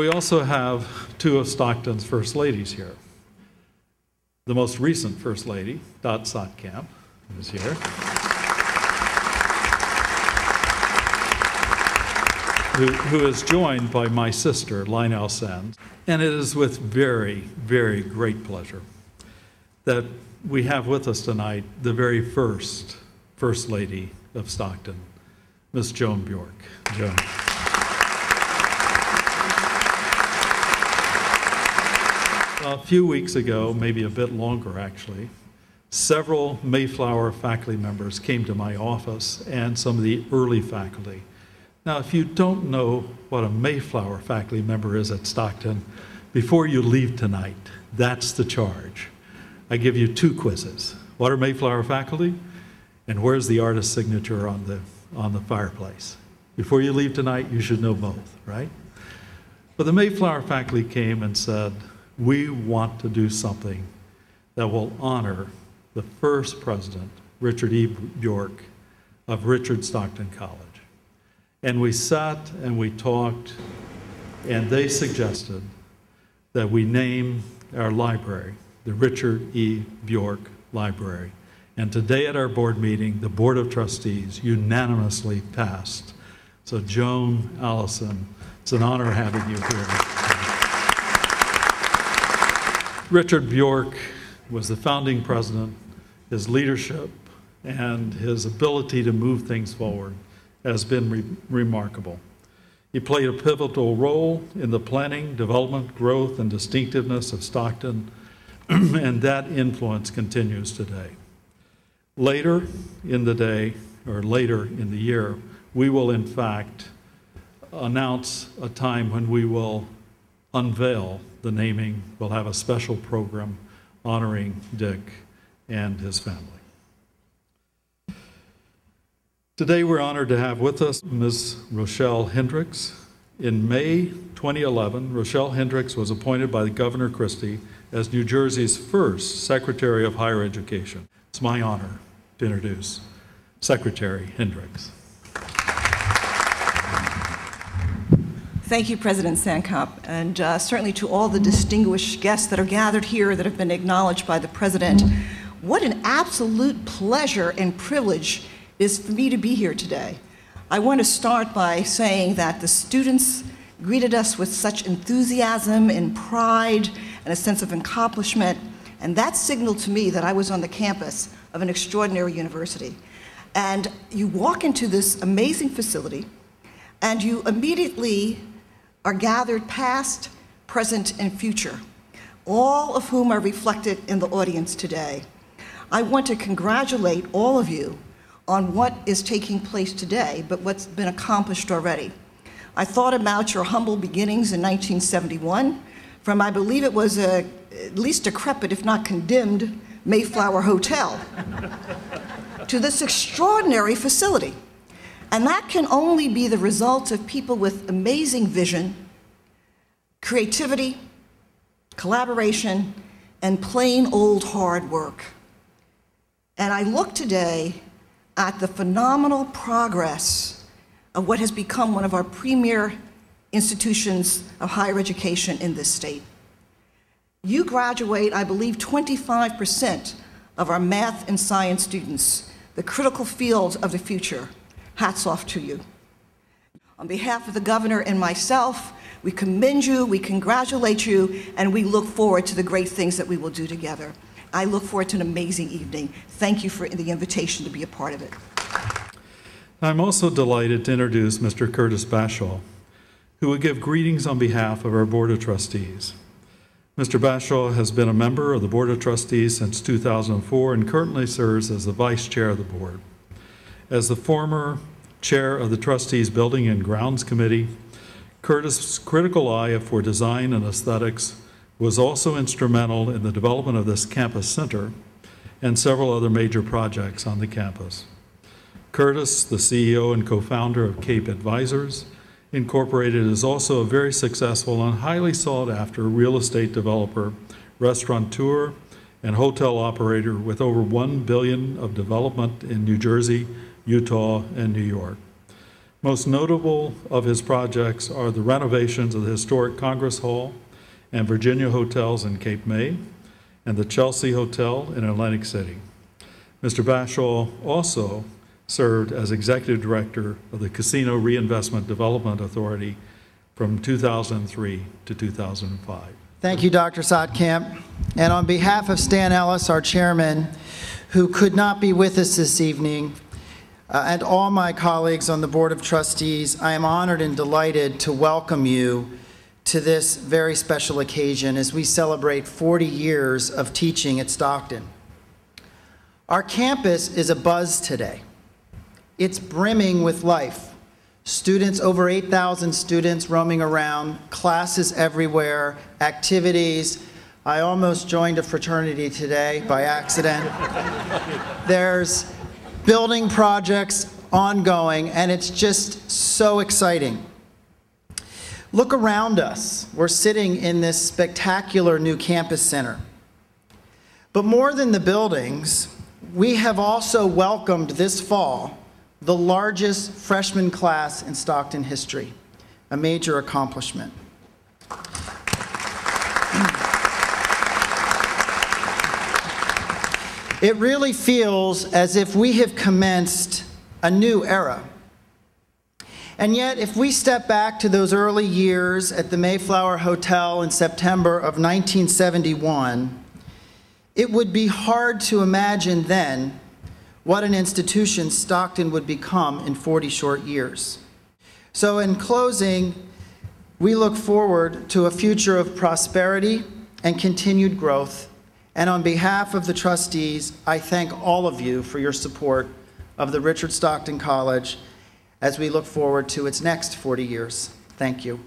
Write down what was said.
we also have two of Stockton's first ladies here. The most recent first lady, Dot Saatkamp, is here. Who is joined by my sister, Lionel Sands. And it is with very, very great pleasure that we have with us tonight the very first First Lady of Stockton, Miss Joan Bjork. Joan. A few weeks ago, maybe a bit longer actually, several Mayflower faculty members came to my office and some of the early faculty. Now, if you don't know what a Mayflower faculty member is at Stockton, before you leave tonight, that's the charge. I give you two quizzes. What are Mayflower faculty? And where's the artist's signature on the fireplace? Before you leave tonight, you should know both, right? But the Mayflower faculty came and said, we want to do something that will honor the first president, Richard E. Bjork, of Richard Stockton College. And we sat and we talked, and they suggested that we name our library the Richard E. Bjork Library. And today at our board meeting, the Board of Trustees unanimously passed. So Joan, Allison, it's an honor having you here. Richard Bjork was the founding president. His leadership and his ability to move things forward has been remarkable. He played a pivotal role in the planning, development, growth, and distinctiveness of Stockton, and that influence continues today. Later in the day, or later in the year, we will in fact announce a time when we will unveil the naming. We'll have a special program honoring Dick and his family. Today we're honored to have with us Ms. Rochelle Hendricks. In May 2011, Rochelle Hendricks was appointed by Governor Christie as New Jersey's first Secretary of Higher Education. It's my honor to introduce Secretary Hendricks. Thank you, President Saatkamp, and certainly to all the distinguished guests that are gathered here that have been acknowledged by the President. What an absolute pleasure and privilege it is for me to be here today. I want to start by saying that the students greeted us with such enthusiasm and pride and a sense of accomplishment, and that signaled to me that I was on the campus of an extraordinary university. And you walk into this amazing facility, and you immediately are gathered past, present, and future, all of whom are reflected in the audience today. I want to congratulate all of you on what is taking place today, but what's been accomplished already. I thought about your humble beginnings in 1971 from, I believe it was at least decrepit, if not condemned, Mayflower Hotel to this extraordinary facility. And that can only be the result of people with amazing vision, creativity, collaboration, and plain old hard work. And I look today at the phenomenal progress of what has become one of our premier institutions of higher education in this state. You graduate, I believe, 25% of our math and science students, the critical fields of the future. Hats off to you. On behalf of the governor and myself, we commend you, we congratulate you, and we look forward to the great things that we will do together. I look forward to an amazing evening. Thank you for the invitation to be a part of it. I'm also delighted to introduce Mr. Curtis Bashaw, who will give greetings on behalf of our Board of Trustees. Mr. Bashaw has been a member of the Board of Trustees since 2004 and currently serves as the Vice Chair of the Board. As the former Chair of the Trustees Building and Grounds Committee, Curtis' critical eye for design and aesthetics was also instrumental in the development of this campus center and several other major projects on the campus. Curtis, the CEO and co-founder of Cape Advisors Incorporated, is also a very successful and highly sought-after real estate developer, restaurateur, and hotel operator with over $1 billion of development in New Jersey, Utah, and New York. Most notable of his projects are the renovations of the historic Congress Hall and Virginia hotels in Cape May and the Chelsea Hotel in Atlantic City. Mr. Bashaw also served as executive director of the Casino Reinvestment Development Authority from 2003 to 2005. Thank you, Dr. Saatkamp. And on behalf of Stan Ellis, our chairman, who could not be with us this evening, and all my colleagues on the Board of Trustees, I am honored and delighted to welcome you to this very special occasion as we celebrate 40 years of teaching at Stockton. Our campus is abuzz today. It's brimming with life. Students, over 8,000 students roaming around, classes everywhere, activities. I almost joined a fraternity today by accident. There's building projects ongoing, and it's just so exciting. Look around us. We're sitting in this spectacular new campus center. But more than the buildings, we have also welcomed this fall the largest freshman class in Stockton history, a major accomplishment. It really feels as if we have commenced a new era. And yet, if we step back to those early years at the Mayflower Hotel in September of 1971, it would be hard to imagine then what an institution Stockton would become in 40 short years. So in closing, we look forward to a future of prosperity and continued growth. And on behalf of the trustees, I thank all of you for your support of the Richard Stockton College as we look forward to its next 40 years. Thank you.